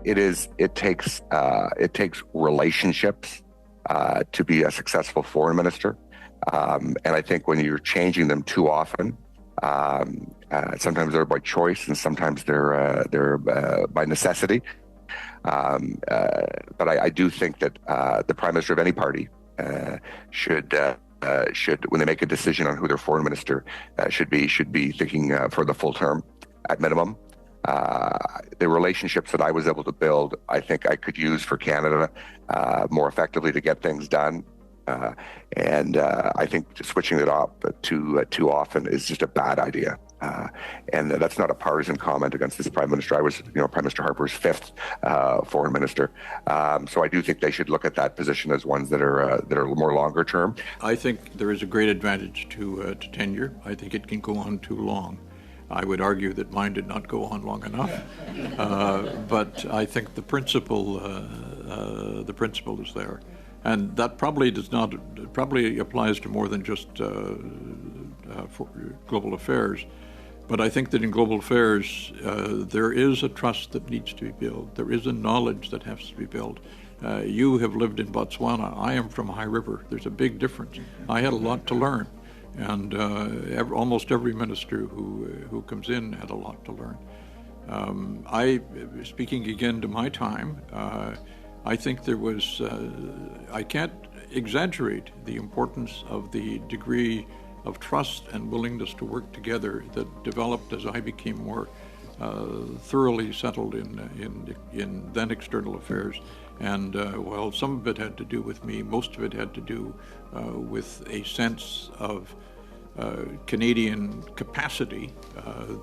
It takes relationships to be a successful foreign minister, and I think when you're changing them too often, sometimes they're by choice and sometimes they're by necessity. But I do think that the prime minister of any party should, when they make a decision on who their foreign minister should be thinking for the full term at minimum. The relationships that I was able to build, I think I could use for Canada more effectively to get things done. And I think switching it up too often is just a bad idea. And that's not a partisan comment against this prime minister. I was, Prime Minister Harper's fifth foreign minister. So I do think they should look at that position as ones that are more longer term. I think there is a great advantage to tenure. I think it can go on too long. I would argue that mine did not go on long enough, but I think the principle is there, and that probably applies to more than just for global affairs. But I think that in global affairs, there is a trust that needs to be built. There is a knowledge that has to be built. You have lived in Botswana. I am from High River. There's a big difference. I had a lot to learn. And almost every minister who comes in had a lot to learn. Speaking again to my time, I think there was, I can't exaggerate the importance of the degree of trust and willingness to work together that developed as I became more thoroughly settled in then external affairs. And while some of it had to do with me, most of it had to do with a sense of Canadian capacity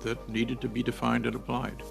that needed to be defined and applied.